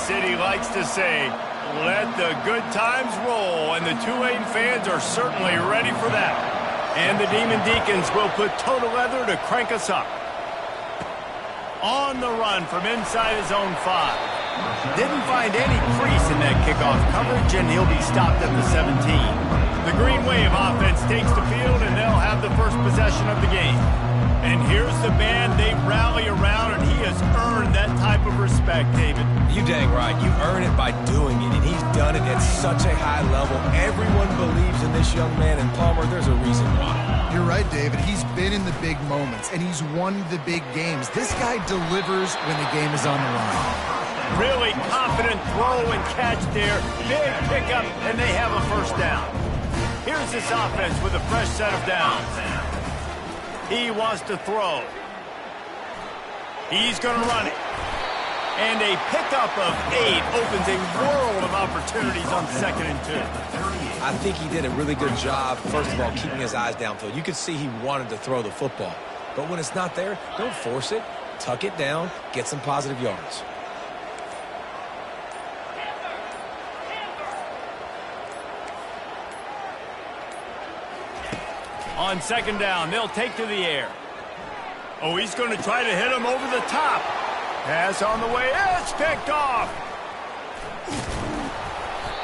City likes to say, let the good times roll, and the Tulane fans are certainly ready for that. And the Demon Deacons will put total leather to crank us up. On the run from inside his own 5. Didn't find any crease in that kickoff coverage, and he'll be stopped at the 17. The Green Wave offense takes the field, and they'll have the first possession of the game. And here's the band they rally around, and he has earned that type of respect, David. You dang right. You earn it by doing it, and he's done it at such a high level. Everyone believes in this young man, and Palmer, there's a reason why. You're right, David. He's been in the big moments, and he's won the big games. This guy delivers when the game is on the line. Really confident throw and catch there. Big pickup, and they have a first down. Here's this offense with a fresh set of downs. He wants to throw. He's going to run it. And a pickup of 8 opens a world of opportunities on 2nd and 2. I think he did a really good job, first of all, keeping his eyes downfield. You could see he wanted to throw the football. But when it's not there, don't force it. Tuck it down. Get some positive yards. On 2nd down, they'll take to the air. Oh, he's going to try to hit him over the top. Pass on the way. It's picked off.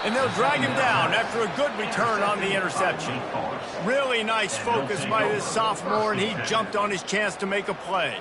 And they'll drag him down after a good return on the interception. Really nice focus by this sophomore, and he jumped on his chance to make a play.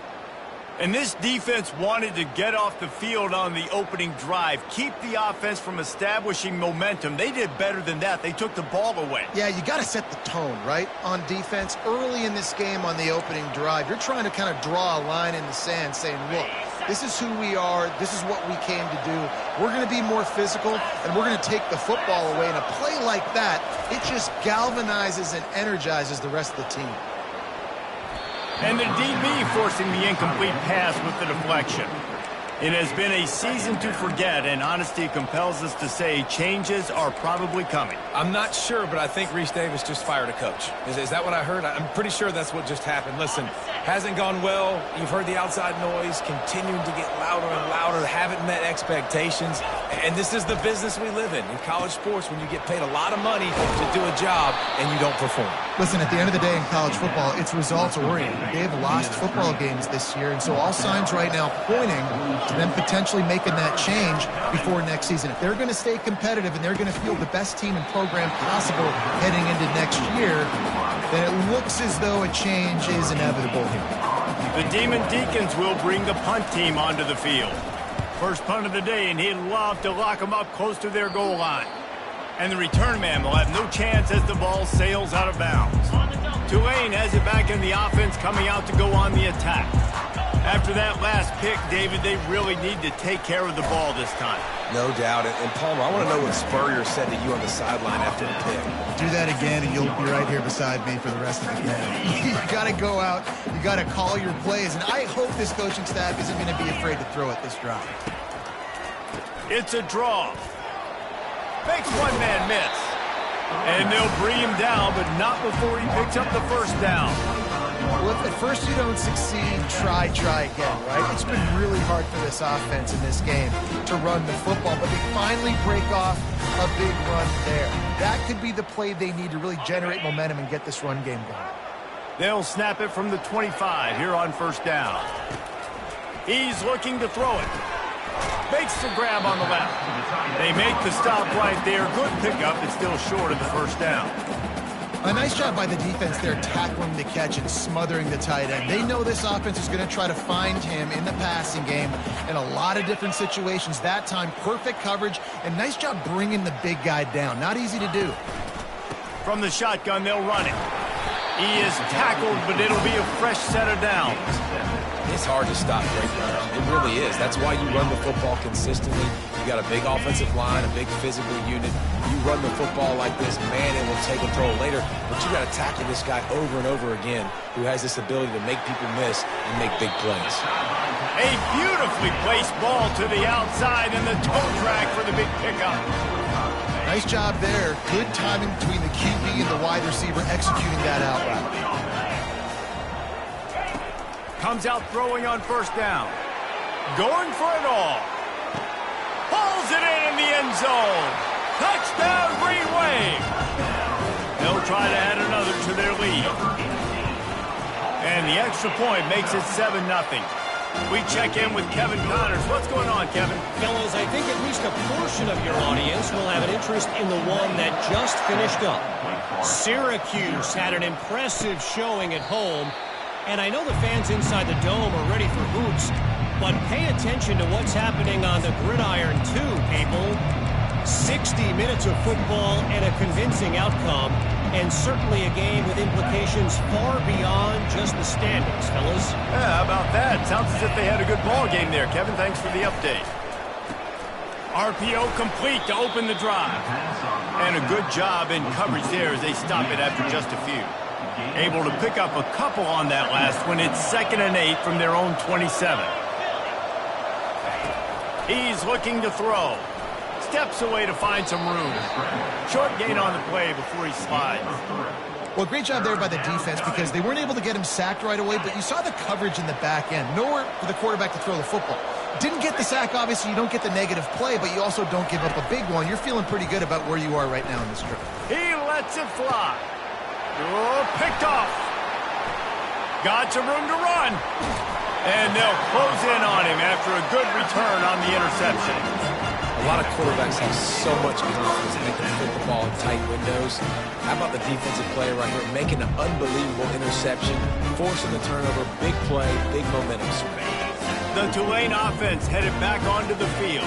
And this defense wanted to get off the field on the opening drive, keep the offense from establishing momentum. They did better than that. They took the ball away. Yeah, you got to set the tone, right, on defense. Early in this game on the opening drive, you're trying to kind of draw a line in the sand saying, look, this is who we are. This is what we came to do. We're going to be more physical, and we're going to take the football away. And a play like that, it just galvanizes and energizes the rest of the team. And the DB forcing the incomplete pass with the deflection. It has been a season to forget, and honesty compels us to say changes are probably coming. I'm not sure, but I think Reese Davis just fired a coach. Is that what I heard? I'm pretty sure that's what just happened. Listen, hasn't gone well. You've heard the outside noise, continuing to get louder and louder, haven't met expectations. And this is the business we live in college sports, when you get paid a lot of money to do a job and you don't perform. Listen, at the end of the day in college football, it's results-oriented. They've lost football games this year, and so all signs right now pointing to them potentially making that change before next season. If they're going to stay competitive and they're going to field the best team and program possible heading into next year, then it looks as though a change is inevitable here. The Demon Deacons will bring the punt team onto the field. First punt of the day, and he'd love to lock them up close to their goal line. And the return man will have no chance as the ball sails out of bounds. Tulane has it back in the offense, coming out to go on the attack. After that last pick, David, they really need to take care of the ball this time. No doubt. And Palmer, I want to know what Spurrier said to you on the sideline after the pick. Do that again, and you'll be right here beside me for the rest of the game. You got to go out. You got to call your plays. And I hope this coaching staff isn't going to be afraid to throw it this drive. It's a draw. Makes one man miss. And they'll bring him down, but not before he picks up the first down. Well, if at first you don't succeed, try again, right? It's been really hard for this offense in this game to run the football, but they finally break off a big run there. That could be the play they need to really generate momentum and get this run game going. They'll snap it from the 25 here on first down. He's looking to throw it. Makes the grab on the left. They make the stop right there. Good pickup, but still short of the first down. A nice job by the defense there, tackling the catch and smothering the tight end. They know this offense is going to try to find him in the passing game in a lot of different situations. That time, perfect coverage, and nice job bringing the big guy down. Not easy to do. From the shotgun, they'll run it. He is tackled, but it'll be a fresh set of downs. It's hard to stop great runners. It really is. That's why you run the football consistently. You got a big offensive line, a big physical unit. You run the football like this, man, it will take control later. But you got to tackle this guy over and over again, who has this ability to make people miss and make big plays. A beautifully placed ball to the outside, and the toe drag for the big pickup. Nice job there. Good timing between the QB and the wide receiver executing that out route. Comes out throwing on first down. Going for it all. Ball zone. Touchdown, Green Wave. They'll try to add another to their lead. And the extra point makes it 7-0. We check in with Kevin Connors. What's going on, Kevin? Fellas, I think at least a portion of your audience will have an interest in the one that just finished up. Syracuse had an impressive showing at home, and I know the fans inside the Dome are ready for hoops, but pay attention to what's happening on the gridiron too, people. 60 minutes of football and a convincing outcome, and certainly a game with implications far beyond just the standings, fellas. Yeah, how about that? Sounds as if they had a good ball game there, Kevin. Thanks for the update. RPO complete to open the drive. And a good job in coverage there as they stop it after just a few. Able to pick up a couple on that last one. It's 2nd and 8 from their own 27. He's looking to throw. Steps away to find some room. Short gain on the play before he slides. Well, great job there by the defense because they weren't able to get him sacked right away, but you saw the coverage in the back end. Nowhere for the quarterback to throw the football. Didn't get the sack, obviously. You don't get the negative play, but you also don't give up a big one. You're feeling pretty good about where you are right now in this trip. He lets it fly. Oh, picked off. Got some room to run. And they'll close in on him after a good return on the interception. A lot of quarterbacks have so much confidence they can fit the ball in tight windows. How about the defensive player right here making an unbelievable interception, forcing the turnover, big play, big momentum swing. The Tulane offense headed back onto the field.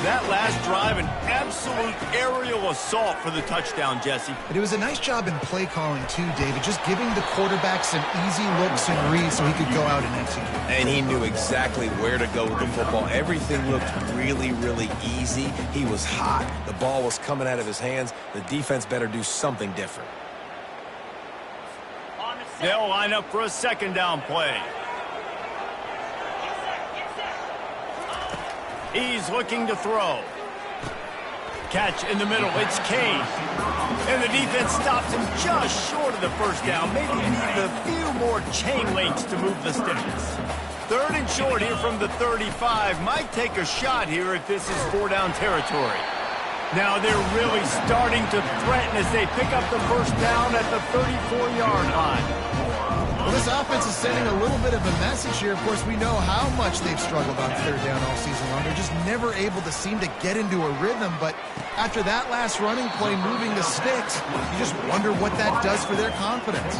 That last drive, an absolute aerial assault for the touchdown, Jesse. But it was a nice job in play calling too, David, just giving the quarterback some easy looks and reads so he could go out and execute. And he knew exactly where to go with the football. Everything looked really, really easy. He was hot. The ball was coming out of his hands. The defense better do something different. They'll line up for a 2nd down play. He's looking to throw. Catch in the middle. It's Kane. And the defense stops him just short of the 1st down. Maybe need a few more chain links to move the sticks. 3rd and short here from the 35. Might take a shot here if this is 4-down territory. Now they're really starting to threaten as they pick up the 1st down at the 34-yard line. Well, this offense is sending a little bit of a message here. Of course, we know how much they've struggled on 3rd down all season long. They're just never able to seem to get into a rhythm. But after that last running play, moving the sticks, you just wonder what that does for their confidence.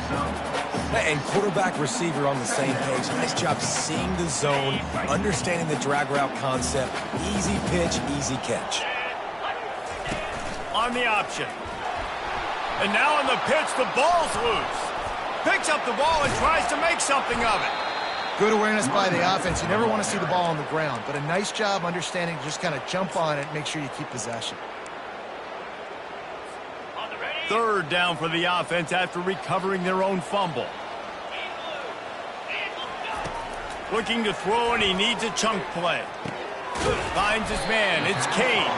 And quarterback, receiver on the same page. Nice job seeing the zone, understanding the drag route concept. Easy pitch, easy catch. On the option. And now on the pitch, the ball's loose. Picks up the ball and tries to make something of it. Good awareness by the offense. You never want to see the ball on the ground, but a nice job understanding to just kind of jump on it and make sure you keep possession. 3rd down for the offense after recovering their own fumble. Looking to throw, and he needs a chunk play. Finds his man. It's Kane.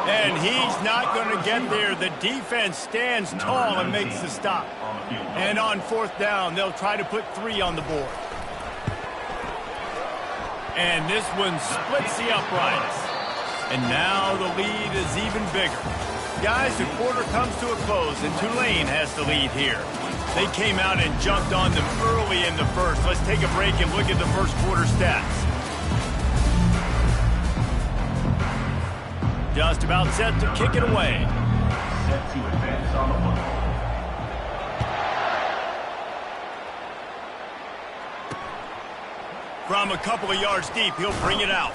And he's not going to get there. The defense stands tall and makes the stop. And on 4th down, they'll try to put 3 on the board. And this one splits the uprights. And now the lead is even bigger. Guys, the quarter comes to a close, and Tulane has the lead here. They came out and jumped on them early in the 1st. Let's take a break and look at the 1st quarter stats. Just about set to kick it away. Set to advance on the football. From a couple of yards deep, he'll bring it out.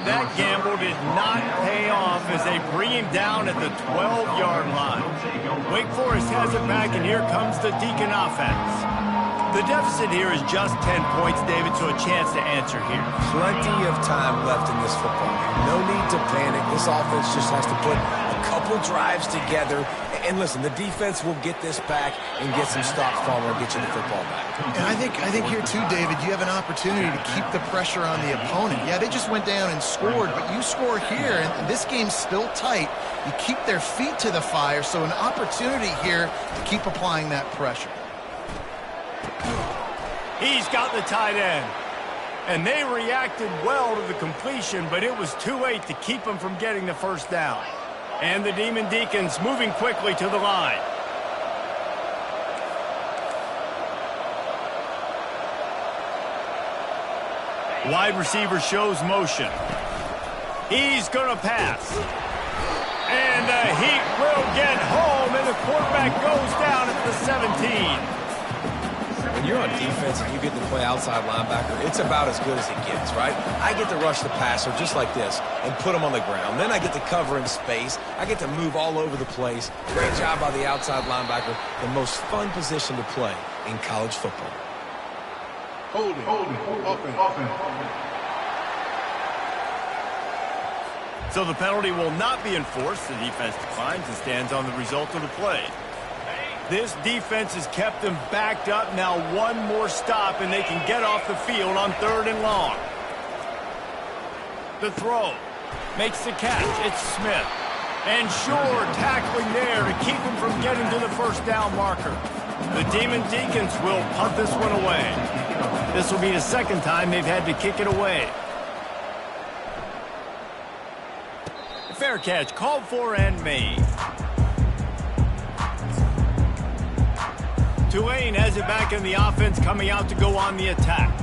That gamble did not pay off as they bring him down at the 12-yard line. Wake Forest has it back, and here comes the Deacon offense. The deficit here is just 10 points, David, so a chance to answer here. Plenty of time left in this football game. No need to panic. This offense just has to put a couple drives together. And listen, the defense will get this back and get some stops falling and get you the football back. And I think here too, David, you have an opportunity to keep the pressure on the opponent. Yeah, they just went down and scored, but you score here, and this game's still tight. You keep their feet to the fire, so an opportunity here to keep applying that pressure. He's got the tight end. And they reacted well to the completion, but it was too late to keep them from getting the first down. And the Demon Deacons moving quickly to the line. Wide receiver shows motion. He's going to pass. And the Heat will get home, and the quarterback goes down at the 17. When you're on defense and you get to play outside linebacker, it's about as good as it gets, right? I get to rush the passer just like this and put him on the ground. Then I get to cover in space. I get to move all over the place. Great job by the outside linebacker. The most fun position to play in college football. Holding, offense. So the penalty will not be enforced. The defense declines and stands on the result of the play. This defense has kept them backed up. Now one more stop, and they can get off the field on 3rd and long. The throw makes the catch. It's Smith. And Shore tackling there to keep him from getting to the first down marker. The Demon Deacons will punt this one away. This will be the second time they've had to kick it away. Fair catch, called for and made. Tulane has it back in the offense, coming out to go on the attack.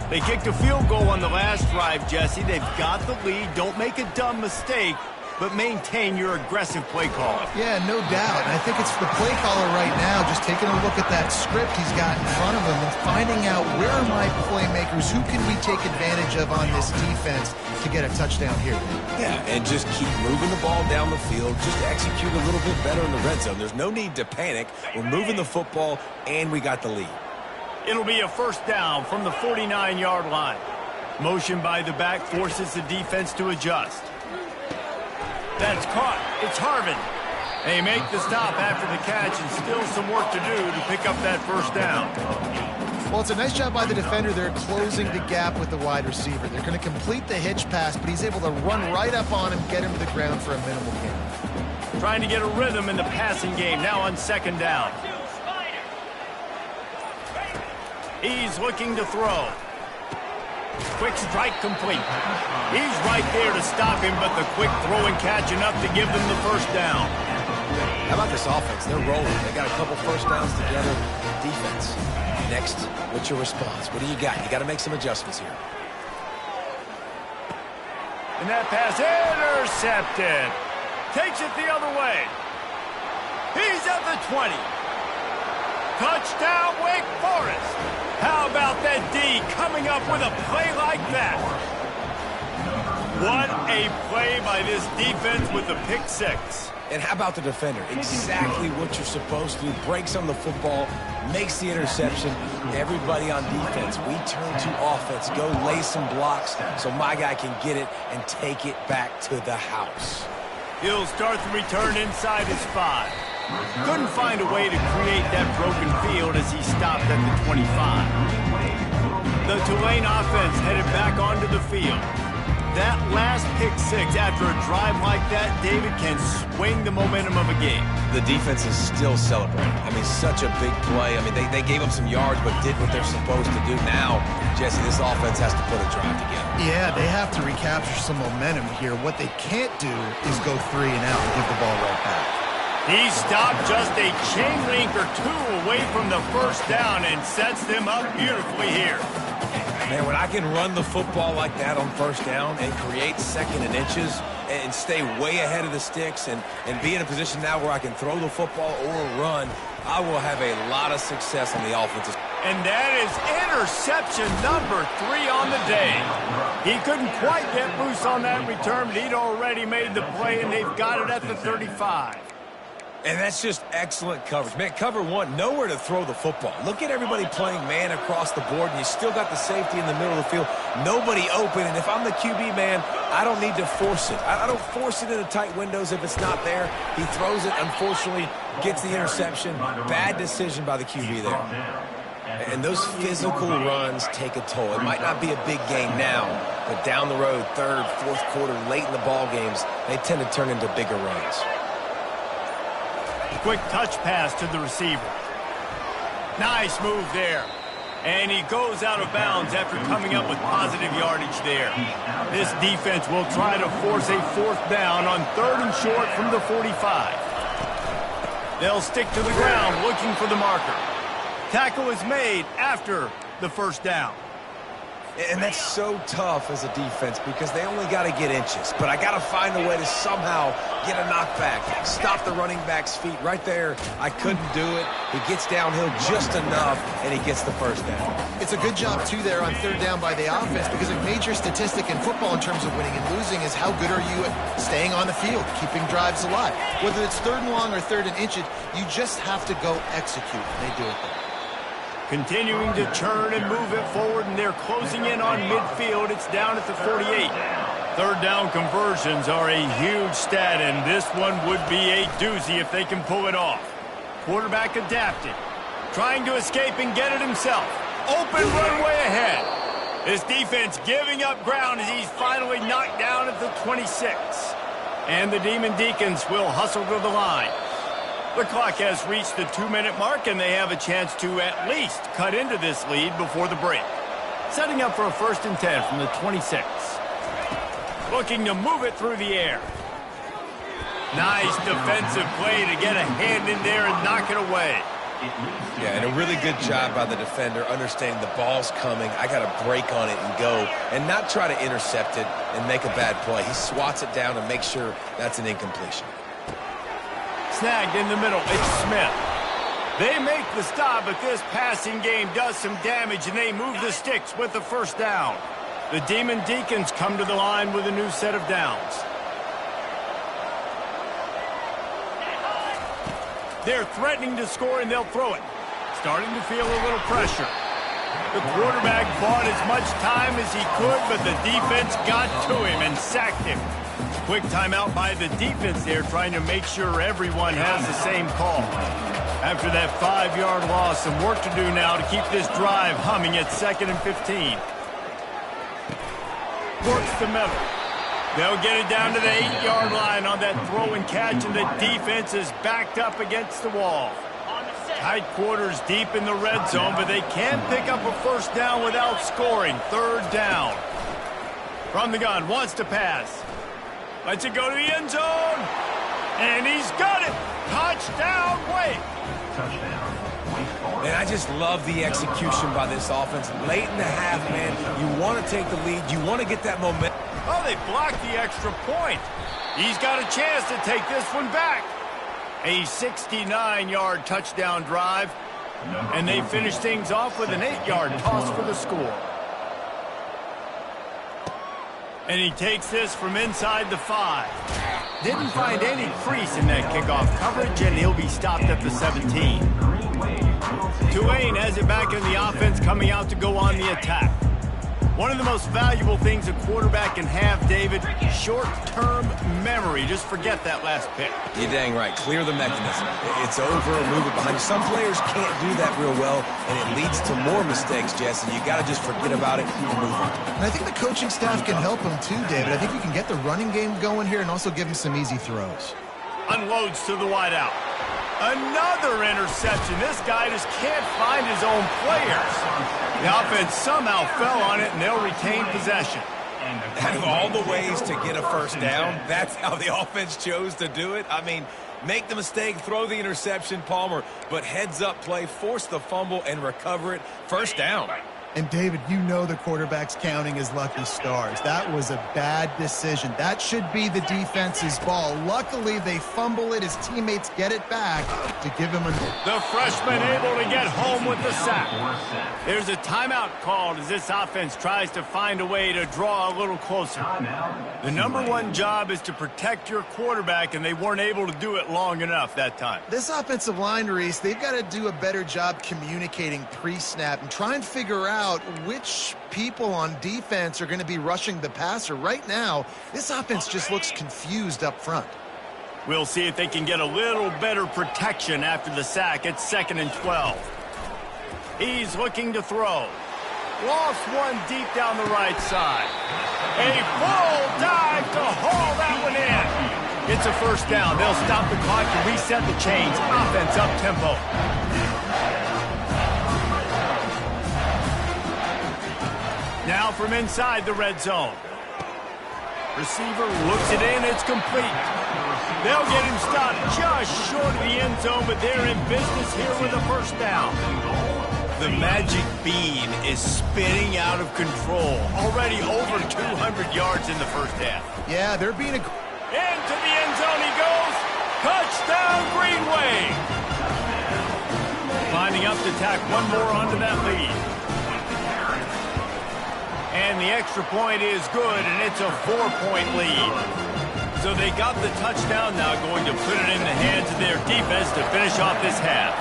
They kicked a field goal on the last drive, Jesse. They've got the lead. Don't make a dumb mistake, but maintain your aggressive play call. Yeah, no doubt. And I think it's the play caller right now just taking a look at that script he's got in front of him and finding out where are my playmakers, who can we take advantage of on this defense to get a touchdown here. Yeah, and just keep moving the ball down the field. Just execute a little bit better in the red zone. There's no need to panic. We're moving the football, and we got the lead. It'll be a first down from the 49-yard line. Motion by the back forces the defense to adjust. That's caught. It's Harvin. They make the stop after the catch, and still some work to do to pick up that first down. Well, it's a nice job by the defender. They're closing the gap with the wide receiver. They're going to complete the hitch pass, but he's able to run right up on him, get him to the ground for a minimal gain. Trying to get a rhythm in the passing game, now on 2nd down. He's looking to throw. Quick strike complete. He's right there to stop him, but the quick throw and catch enough to give them the first down. How about this offense? They're rolling. They got a couple first downs together. Defense. Next, what's your response? What do you got? You got to make some adjustments here. And that pass intercepted. Takes it the other way. He's at the 20. Touchdown, Wake Forest. How about that D coming up with a play like that? What a play by this defense with the pick six. And how about the defender? Exactly what you're supposed to do. Breaks on the football, makes the interception. Everybody on defense, we turn to offense. Go lay some blocks so my guy can get it and take it back to the house. He'll start the return inside his 5. Couldn't find a way to create that broken field as he stopped at the 25. The Tulane offense headed back onto the field. That last pick six after a drive like that, David, can swing the momentum of a game. The defense is still celebrating. I mean, such a big play. I mean, they gave up some yards but did what they're supposed to do. Now, Jesse, this offense has to put a drive together. Yeah, they have to recapture some momentum here. What they can't do is go 3 and out and give the ball right back. He stopped just a chain link or 2 away from the first down and sets them up beautifully here. Man, when I can run the football like that on first down and create 2nd and inches and stay way ahead of the sticks and be in a position now where I can throw the football or run, I will have a lot of success on the offensive. And that is interception number 3 on the day. He couldn't quite get loose on that return, but he'd already made the play, and they've got it at the 35. And that's just excellent coverage. Man, cover 1, nowhere to throw the football. Look at everybody playing man across the board, and you still got the safety in the middle of the field. Nobody open, and if I'm the QB, man, I don't need to force it. I don't force it into tight windows if it's not there. He throws it, unfortunately, gets the interception. Bad decision by the QB there. And those physical runs take a toll. It might not be a big game now, but down the road, 3rd, 4th quarter, late in the ball games, they tend to turn into bigger runs. Quick touch pass to the receiver. Nice move there. And he goes out of bounds after coming up with positive yardage there. This defense will try to force a 4th down on 3rd and short from the 45. They'll stick to the ground looking for the marker. Tackle is made after the 1st down. And that's so tough as a defense because they only got to get inches. But I got to find a way to somehow get a knockback, stop the running back's feet right there. I couldn't do it. He gets downhill just enough, and he gets the 1st down. It's a good job, too, there on 3rd down by the offense because a major statistic in football in terms of winning and losing is how good are you at staying on the field, keeping drives alive. Whether it's 3rd and long or 3rd and inches, you just have to go execute, and they do it there. Continuing to turn and move it forward, and they're closing in on midfield. It's down at the 48. 3rd down conversions are a huge stat, and this one would be a doozy if they can pull it off. Quarterback adapted, trying to escape and get it himself. Open runway ahead. This defense giving up ground as he's finally knocked down at the 26. And the Demon Deacons will hustle to the line. The clock has reached the 2-minute mark, and they have a chance to at least cut into this lead before the break. Setting up for a 1st and 10 from the 26. Looking to move it through the air. Nice defensive play to get a hand in there and knock it away. Yeah, and a really good job by the defender understanding the ball's coming. I got to break on it and go and not try to intercept it and make a bad play. He swats it down and makes sure that's an incompletion. Snagged in the middle, it's Smith. They make the stop, but this passing game does some damage, and they move the sticks with the 1st down. The Demon Deacons come to the line with a new set of downs. They're threatening to score, and they'll throw it. Starting to feel a little pressure. The quarterback bought as much time as he could, but the defense got to him and sacked him. Quick timeout by the defense there, trying to make sure everyone has the same call. After that 5-yard loss, some work to do now to keep this drive humming at 2nd and 15. Works the middle. They'll get it down to the 8-yard line on that throw and catch, and the defense is backed up against the wall. Tight quarters deep in the red zone, but they can pick up a 1st down without scoring. 3rd down. From the gun, wants to pass. Lets it go to the end zone. And he's got it. Touchdown, Wake. And I just love the execution by this offense. Late in the half, man, you want to take the lead. You want to get that momentum. Oh, they blocked the extra point. He's got a chance to take this one back. A 69-yard touchdown drive. And they finish things off with an 8-yard toss for the score. And he takes this from inside the 5. Didn't find any crease in that kickoff coverage, and he'll be stopped at the 17. Tulane has it back in the offense, coming out to go on the attack. One of the most valuable things a quarterback can have, David, short-term memory. Just forget that last pick. You're dang right. Clear the mechanism. It's over, move it behind you. Some players can't do that real well, and it leads to more mistakes, Jess, and you got to just forget about it and move on. And I think the coaching staff can help him too, David. I think you can get the running game going here and also give him some easy throws. Unloads to the wideout. Another interception. This guy just can't find his own players. The offense somehow fell on it, and they'll retain possession. Out of all the ways to get a 1st down, that's how the offense chose to do it. I mean, make the mistake, throw the interception, Palmer, but heads-up play, force the fumble, and recover it. 1st down. And, David, you know the quarterback's counting his lucky stars. That was a bad decision. That should be the defense's ball. Luckily, they fumble it. His teammates get it back to give him a... The freshman able to get home with the sack. There's a timeout called as this offense tries to find a way to draw a little closer. The number one job is to protect your quarterback, and they weren't able to do it long enough that time. This offensive line, Reese, they've got to do a better job communicating pre-snap and try and figure out which people on defense are going to be rushing the passer. Right now, this offense just looks confused up front. We'll see if they can get a little better protection after the sack. It's 2nd and 12. He's looking to throw. Lost one deep down the right side. A full dive to haul that one in. It's a 1st down. They'll stop the clock and reset the chains. Offense up tempo. Now from inside the red zone. Receiver looks it in. It's complete. They'll get him stopped just short of the end zone, but they're in business here with a first down. The magic bean is spinning out of control. Already over 200 yards in the first half. Yeah, they're being into the end zone he goes. Touchdown, Greenway. Lining up to tack one more onto that lead. And the extra point is good, and it's a 4-point lead. So they got the touchdown, now going to put it in the hands of their defense to finish off this half.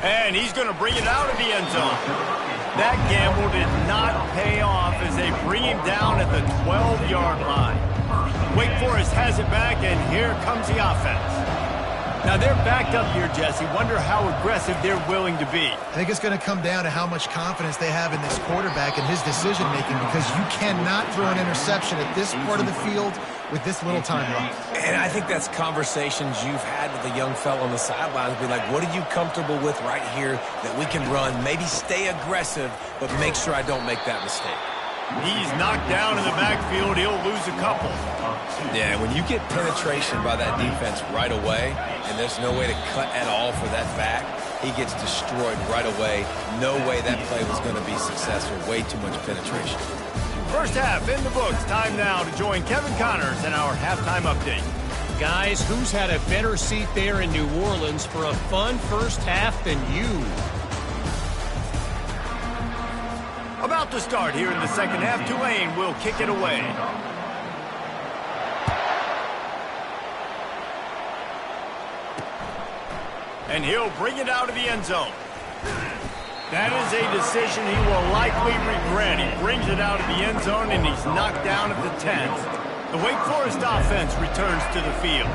And he's going to bring it out of the end zone. That gamble did not pay off as they bring him down at the 12-yard line. Wake Forest has it back, and here comes the offense. Now, they're backed up here, Jesse. Wonder how aggressive they're willing to be. I think it's going to come down to how much confidence they have in this quarterback and his decision-making, because you cannot throw an interception at this part of the field with this little time left. And I think that's conversations you've had with a young fellow on the sidelines. Be like, what are you comfortable with right here that we can run? Maybe stay aggressive, but make sure I don't make that mistake. He's knocked down in the backfield. He'll lose a couple. Yeah, when you get penetration by that defense right away, and there's no way to cut at all for that back, he gets destroyed right away. No way that play was going to be successful. Way too much penetration. First half in the books. Time now to join Kevin Connors in our halftime update. Guys, who's had a better seat there in New Orleans for a fun first half than you? About to start here in the second half, Tulane will kick it away. And he'll bring it out of the end zone. That is a decision he will likely regret. He brings it out of the end zone, and he's knocked down at the 10. The Wake Forest offense returns to the field.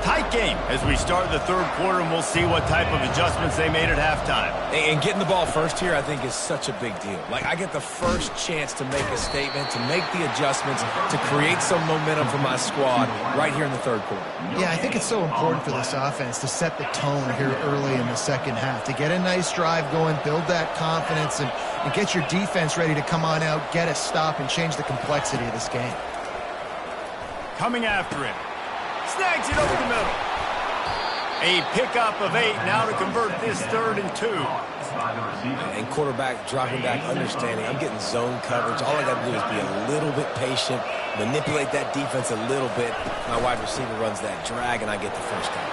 Tight game as we start the third quarter, and we'll see what type of adjustments they made at halftime. And getting the ball first here, I think, is such a big deal. Like, I get the first chance to make a statement, to make the adjustments, to create some momentum for my squad right here in the third quarter. Yeah, I think it's so important for this offense to set the tone here early in the second half, to get a nice drive going, build that confidence, and get your defense ready to come on out, get a stop, and change the complexity of this game. Coming after him. Snags it over the middle. A pickup of 8 now to convert this 3rd and 2. And quarterback dropping back, understanding I'm getting zone coverage. All I got to do is be a little bit patient, manipulate that defense a little bit. My wide receiver runs that drag, and I get the first down.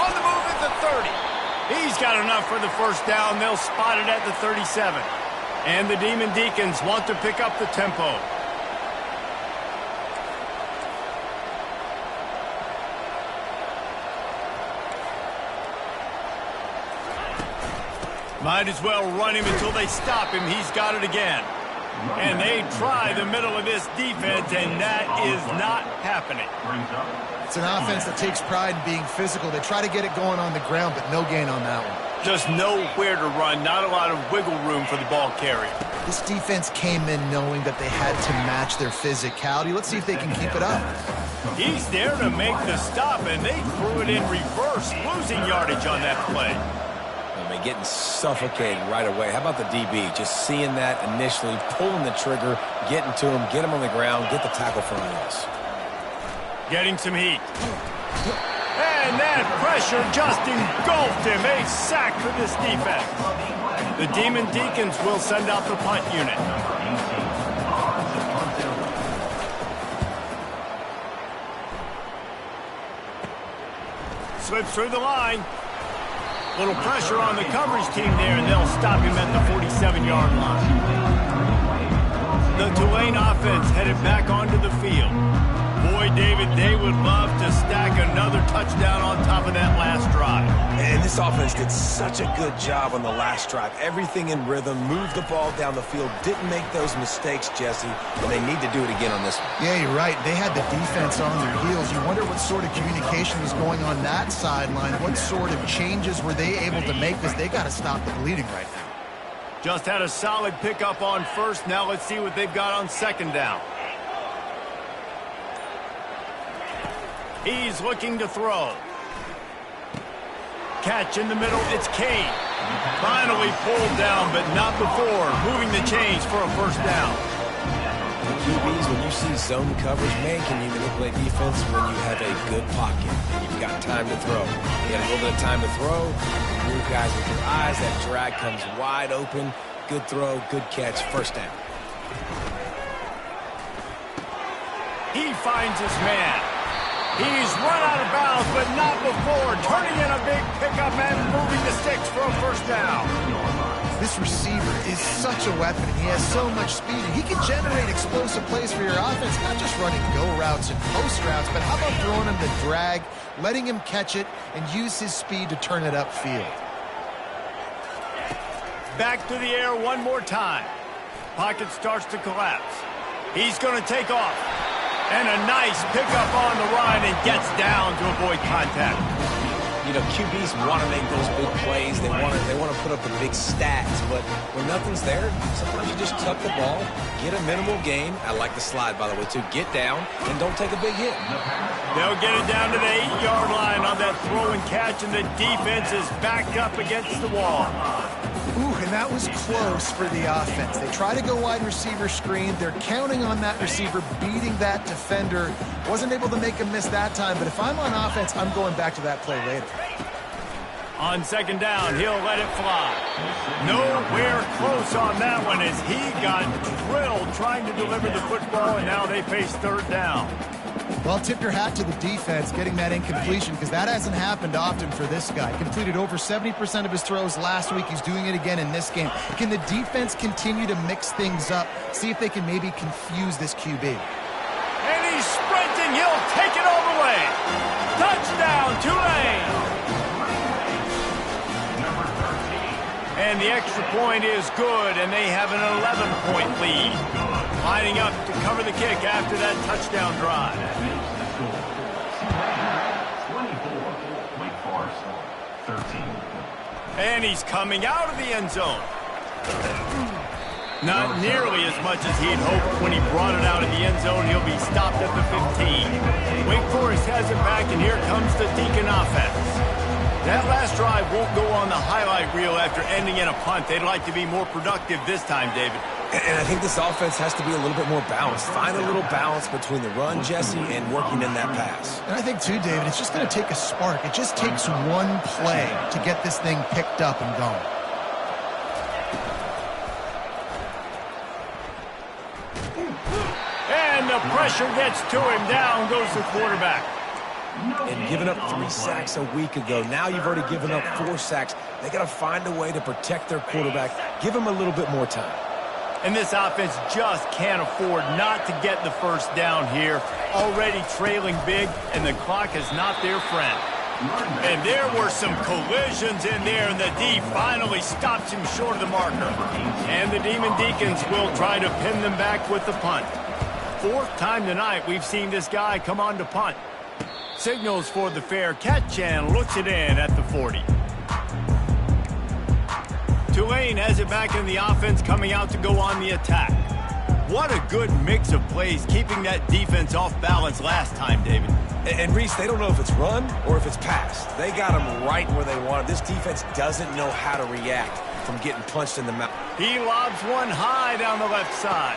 On the move at the 30. He's got enough for the first down. They'll spot it at the 37. And the Demon Deacons want to pick up the tempo. Might as well run him until they stop him. He's got it again. And they try the middle of this defense, and that is not happening. It's an offense that takes pride in being physical. They try to get it going on the ground, but no gain on that one. Just nowhere to run. Not a lot of wiggle room for the ball carrier. This defense came in knowing that they had to match their physicality. Let's see if they can keep it up. He's there to make the stop, and they threw it in reverse, losing yardage on that play. Getting suffocated right away. How about the DB? Just seeing that initially, pulling the trigger, getting to him, get him on the ground, get the tackle for a loss. Getting some heat. And that pressure just engulfed him. A sack for this defense. The Demon Deacons will send out the punt unit. Slips through the line. Little pressure on the coverage team there, and they'll stop him at the 47-yard line. The Tulane offense headed back onto the field. Boy, David, they would love to stack another touchdown on top of that last drive. And this offense did such a good job on the last drive. Everything in rhythm, moved the ball down the field, didn't make those mistakes, Jesse, and they need to do it again on this one. Yeah, you're right. They had the defense on their heels. You wonder what sort of communication was going on that sideline. What sort of changes were they able to make? Because they got to stop the bleeding right now. Just had a solid pickup on first. Now let's see what they've got on second down. He's looking to throw. Catch in the middle. It's Kane. Finally pulled down, but not before moving the chains for a first down. The QBs, when you see zone coverage, man, can you manipulate defense when you have a good pocket and you've got time to throw. You got a little bit of time to throw, you move guys with your eyes, that drag comes wide open, good throw, good catch, first down. He finds his man. He's run out of bounds, but not before turning in a big pickup and moving the sticks for a first down. This receiver is such a weapon. He has so much speed, and he can generate explosive plays for your offense, not just running go routes and post routes, but how about throwing him the drag, letting him catch it, and use his speed to turn it upfield. Back to the air one more time. Pocket starts to collapse. He's going to take off. And a nice pickup on the run and gets down to avoid contact. You know, QBs want to make those big plays. They want to put up the big stats. But when nothing's there, sometimes you just tuck the ball, get a minimal gain. I like the slide, by the way, too. Get down and don't take a big hit. They'll get it down to the 8-yard line on that throw and catch, and the defense is backed up against the wall. Ooh, and that was close for the offense. They try to go wide receiver screen. They're counting on that receiver beating that defender. Wasn't able to make him miss that time, but if I'm on offense, I'm going back to that play later. On second down, he'll let it fly. Nowhere close on that one as he got drilled trying to deliver the football, and now they face third down. Well, tip your hat to the defense getting that incompletion, because that hasn't happened often for this guy. Completed over 70% of his throws last week. He's doing it again in this game. Can the defense continue to mix things up? See if they can maybe confuse this QB. And he's sprinting. He'll take it all the way. Touchdown, Tulane. And the extra point is good, and they have an 11-point lead. Lining up to cover the kick after that touchdown drive. And he's coming out of the end zone. Not nearly as much as he'd hoped when he brought it out of the end zone. He'll be stopped at the 15. Wake Forest has it back, and here comes the Deacon offense. That last drive won't go on the highlight reel after ending in a punt. They'd like to be more productive this time, David. And I think this offense has to be a little bit more balanced. Find a little balance between the run, Jesse, and working in that pass. And I think, too, David, it's just going to take a spark. It just takes one play to get this thing picked up and going. And the pressure gets to him. Down goes the quarterback. And giving up 3 sacks a week ago. Now you've already given up 4 sacks. They got to find a way to protect their quarterback. Give him a little bit more time. And this offense just can't afford not to get the first down here. Already trailing big, and the clock is not their friend. And there were some collisions in there, and the D finally stops him short of the marker. And the Demon Deacons will try to pin them back with the punt. 4th time tonight we've seen this guy come on to punt. Signals for the fair catch and looks it in at the 40. Tulane has it back in the offense, coming out to go on the attack. What a good mix of plays, keeping that defense off balance last time, David. And Reese, they don't know if it's run or if it's pass. They got them right where they want it. This defense doesn't know how to react from getting punched in the mouth. He lobs one high down the left side.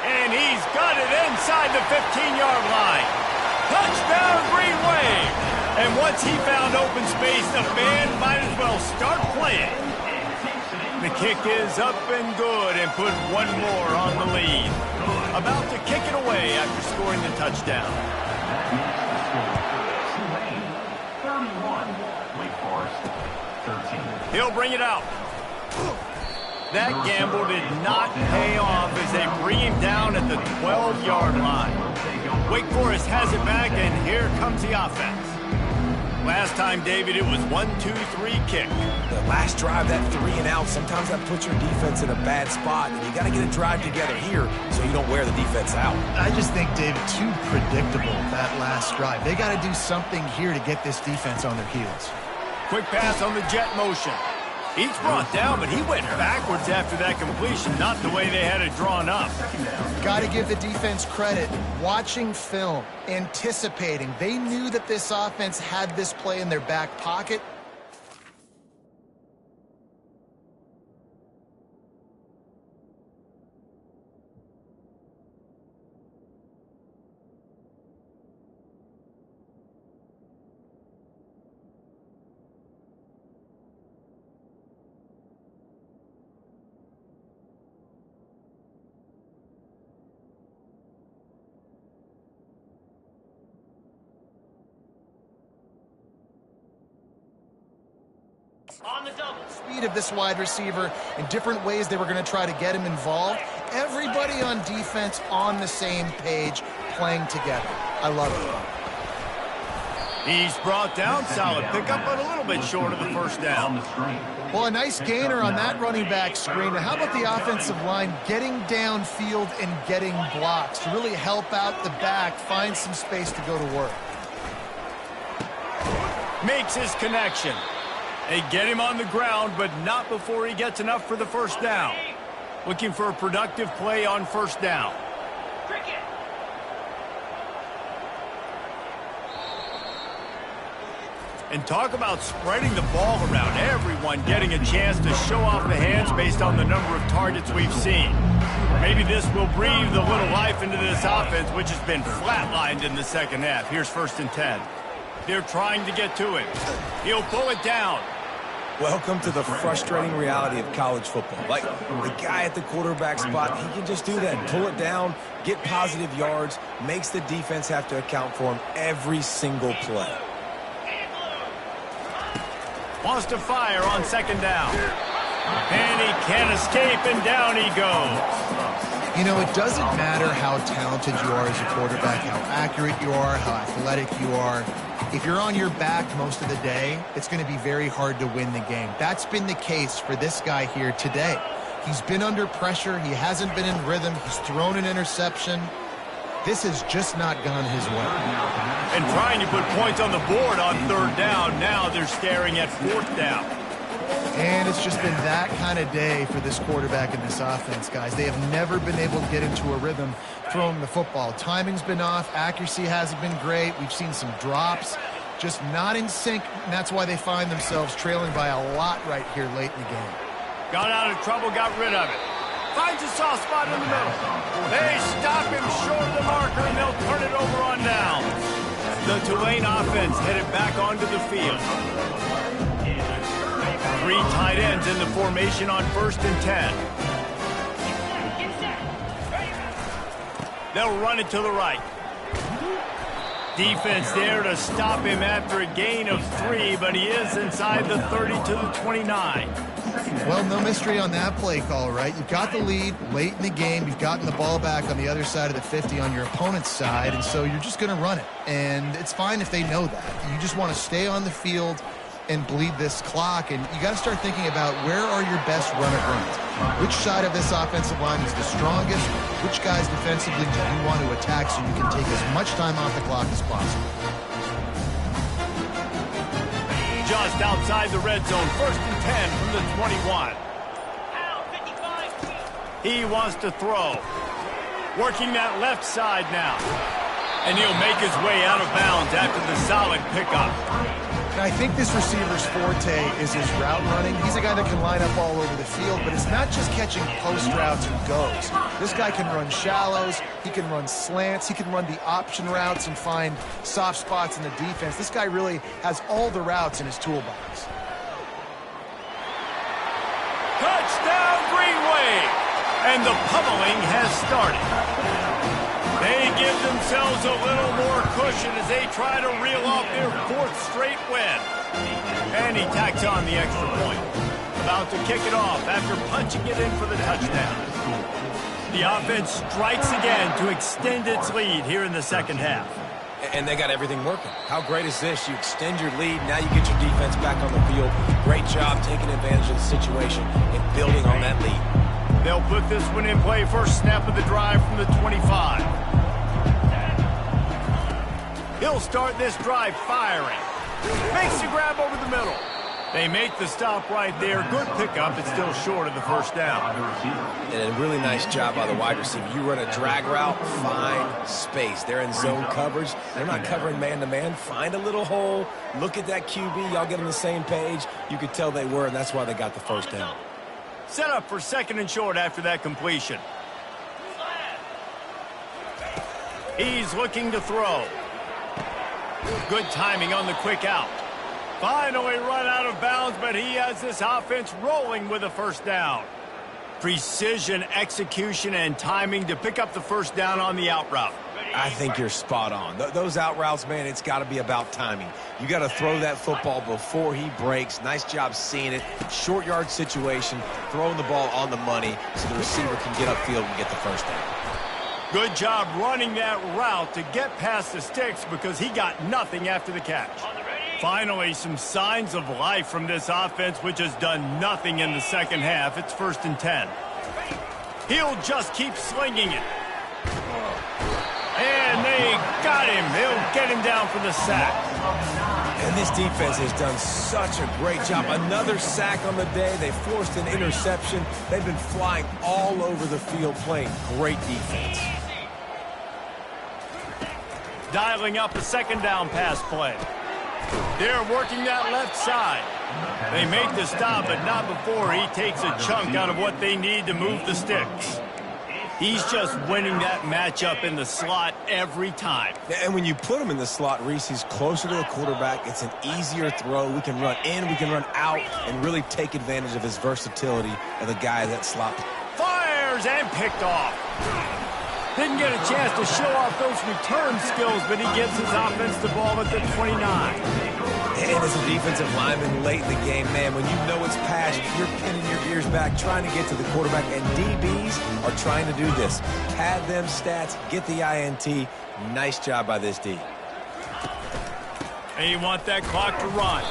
And he's got it inside the 15-yard line. Touchdown, Green Wave. And once he found open space, the band might as well start playing. The kick is up and good and put one more on the lead. About to kick it away after scoring the touchdown. 31, Wake Forest, 13. He'll bring it out. That gamble did not pay off as they bring him down at the 12-yard line. Wake Forest has it back, and here comes the offense. Last time, David, it was 1-2-3 kick. The last drive, that 3 and out, sometimes that puts your defense in a bad spot, and you got to get a drive together here so you don't wear the defense out. I just think, David, too predictable, that last drive. They got to do something here to get this defense on their heels. Quick pass on the jet motion. He's brought down, but he went backwards after that completion, not the way they had it drawn up. Got to give the defense credit. Watching film, anticipating. They knew that this offense had this play in their back pocket. Speed of this wide receiver in different ways they were going to try to get him involved. Everybody on defense on the same page, playing together. I love it. He's brought down. Solid pickup, but a little bit short of the first down. Well, a nice gainer on that running back screen. Now, how about the offensive line getting downfield and getting blocks to really help out the back, find some space to go to work? Makes his connection. They get him on the ground, but not before he gets enough for the first down. Looking for a productive play on first down. And talk about spreading the ball around. Everyone getting a chance to show off the hands based on the number of targets we've seen. Maybe this will breathe a little life into this offense, which has been flatlined in the second half. Here's 1st and 10. They're trying to get to him. He'll pull it down. Welcome to the frustrating reality of college football. Like, the guy at the quarterback spot, he can just do that. Pull it down, get positive yards, makes the defense have to account for him every single play. Wants to fire on 2nd down. And he can't escape, and down he goes. You know, it doesn't matter how talented you are as a quarterback, how accurate you are, how athletic you are. If you're on your back most of the day, it's going to be very hard to win the game. That's been the case for this guy here today. He's been under pressure. He hasn't been in rhythm. He's thrown an interception. This has just not gone his way. And trying to put points on the board on 3rd down. Now they're staring at 4th down. And it's just been that kind of day for this quarterback in this offense, guys. They have never been able to get into a rhythm throwing the football. Timing's been off. Accuracy hasn't been great. We've seen some drops, just not in sync, and that's why they find themselves trailing by a lot right here late in the game. Got out of trouble, got rid of it. Finds a soft spot in the middle. They stop him short of the marker, and they'll turn it over on down. The Tulane offense headed back onto the field. 3 tight ends in the formation on 1st and 10. They'll run it to the right. Defense there to stop him after a gain of 3, but he is inside the 30 to the 29. Well, no mystery on that play call, right? You've got the lead late in the game. You've gotten the ball back on the other side of the 50 on your opponent's side, and so you're just going to run it. And it's fine if they know that. You just want to stay on the field and bleed this clock, and you got to start thinking about where are your best runner runs. Which side of this offensive line is the strongest? Which guys defensively do you want to attack so you can take as much time off the clock as possible? Just outside the red zone, 1st and 10 from the 21. He wants to throw. Working that left side now. And he'll make his way out of bounds after the solid pickup. And I think this receiver's forte is his route running. He's a guy that can line up all over the field, but it's not just catching post routes and goes. This guy can run shallows, he can run slants, he can run the option routes and find soft spots in the defense. This guy really has all the routes in his toolbox. Touchdown, Green Wave! And the pummeling has started. They give themselves a little more cushion as they try to reel off their 4th straight win. And he tacks on the extra point. About to kick it off after punching it in for the touchdown. The offense strikes again to extend its lead here in the second half. And they got everything working. How great is this? You extend your lead, now you get your defense back on the field. Great job taking advantage of the situation and building on that lead. They'll put this one in play. First snap of the drive from the 25. He'll start this drive firing. Makes the grab over the middle. They make the stop right there. Good pickup. It's still short of the first down. And a really nice job by the wide receiver. You run a drag route, find space. They're in zone coverage. They're not covering man-to-man. Find a little hole. Look at that QB. Y'all get on the same page. You could tell they were, and that's why they got the first down. Set up for 2nd and short after that completion. He's looking to throw. Good timing on the quick out. Finally run out of bounds, but he has this offense rolling with a first down. Precision, execution, and timing to pick up the first down on the out route. I think you're spot on. Those out routes, man, it's got to be about timing. You got to throw that football before he breaks. Nice job seeing it. Short yard situation, throwing the ball on the money so the receiver can get upfield and get the first down. Good job running that route to get past the sticks because he got nothing after the catch. Finally, some signs of life from this offense, which has done nothing in the second half. It's 1st and 10. He'll just keep slinging it. And they got him. They'll get him down for the sack. And this defense has done such a great job. Another sack on the day. They forced an interception. They've been flying all over the field playing great defense. Dialing up a 2nd down pass play. They're working that left side. They make the stop, but not before he takes a chunk out of what they need to move the sticks. He's just winning that matchup in the slot every time. And when you put him in the slot, Reese, he's closer to the quarterback. It's an easier throw. We can run in, we can run out, and really take advantage of his versatility of the guy that slot. Fires and picked off. Didn't get a chance to show off those return skills, but he gives his offense the ball at the 29. And as a defensive lineman late in the game, man, when you know it's passed, you're pinning your ears back, trying to get to the quarterback, and DBs are trying to do this. Pad them stats, get the INT. Nice job by this D. And you want that clock to run.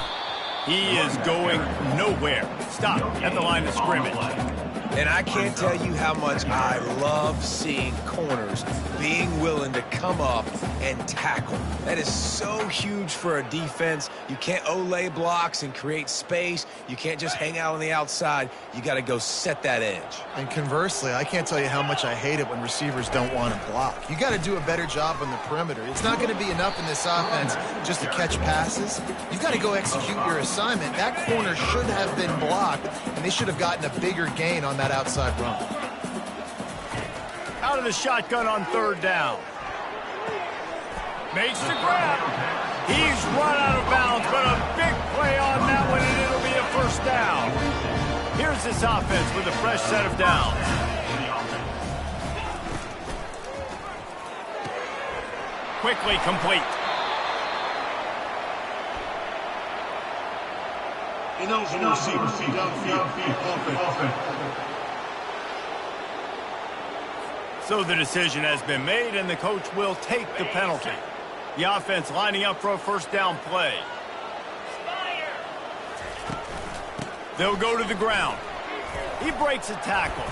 He is going nowhere. Stop at the line of scrimmage. And I can't tell you how much I love seeing corners being willing to come up and tackle. That is so huge for a defense. You can't olay blocks and create space. You can't just hang out on the outside. You got to go set that edge. And conversely, I can't tell you how much I hate it when receivers don't want to block. You got to do a better job on the perimeter. It's not going to be enough in this offense just to catch passes. You've got to go execute your assignment. That corner should have been blocked, and they should have gotten a bigger gain on that outside run. Out of the shotgun on 3rd down. Makes the grab. He's run out of bounds, but a big play on that one, and it'll be a 1st down. Here's this offense with a fresh set of downs. Quickly complete. Receiver, downfield, offense. So the decision has been made, and the coach will take the penalty. The offense lining up for a 1st down play. They'll go to the ground. He breaks a tackle.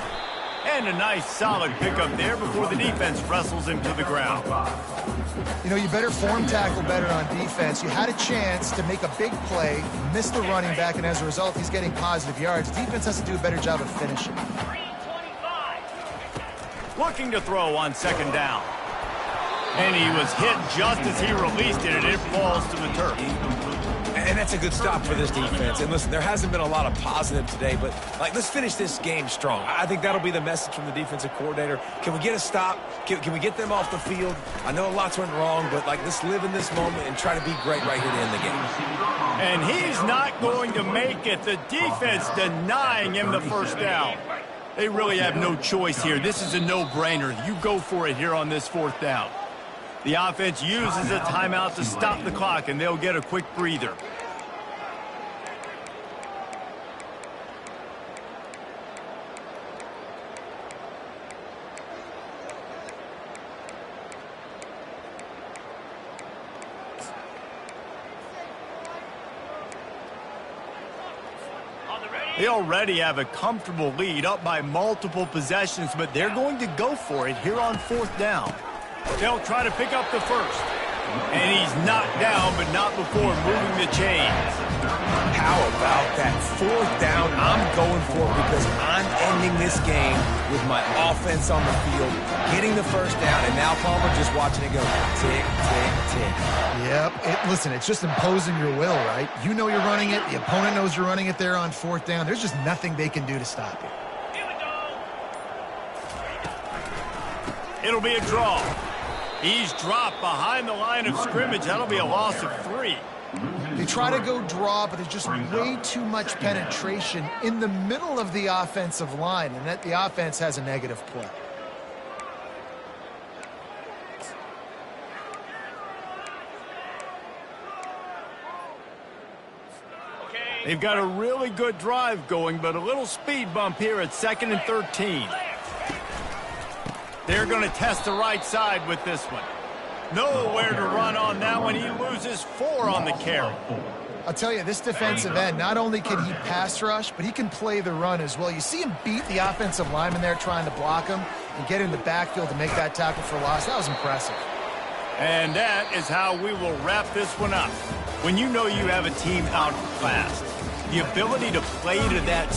And a nice solid pickup there before the defense wrestles him to the ground. You know, you better form tackle better on defense. You had a chance to make a big play, missed the running back, and as a result, he's getting positive yards. Defense has to do a better job of finishing. Looking to throw on 2nd down. And he was hit just as he released it, and it falls to the turf. And that's a good stop for this defense. And listen, there hasn't been a lot of positive today, but let's finish this game strong. I think that'll be the message from the defensive coordinator. Can we get a stop? Can we get them off the field? I know lots went wrong, but let's live in this moment and try to be great right here to end the game. And he's not going to make it. The defense denying him the 1st down. They really have no choice here. This is a no-brainer. You go for it here on this 4th down. The offense uses a timeout to stop the clock, and they'll get a quick breather. They already have a comfortable lead, up by multiple possessions, but they're going to go for it here on 4th down. They'll try to pick up the 1st. And he's knocked down, but not before moving the chains. How about that 4th down? I'm going for it because I'm ending this game with my offense on the field, getting the 1st down, and now Palmer just watching it go tick, tick, tick. Yep. Listen, it's just imposing your will, right? You know you're running it. The opponent knows you're running it there on 4th down. There's just nothing they can do to stop you. It'll be a draw. He's dropped behind the line of scrimmage. That'll be a loss of 3. They try to go draw, but there's just way too much penetration in the middle of the offensive line, and that the offense has a negative play. They've got a really good drive going, but a little speed bump here at 2nd and 13. They're going to test the right side with this one. Nowhere to run on that one. He loses 4 on the carry. I'll tell you, this defensive end, not only can he pass rush, but he can play the run as well. You see him beat the offensive lineman there trying to block him and get in the backfield to make that tackle for loss. That was impressive. And that is how we will wrap this one up. When you know you have a team outclassed, the ability to play to that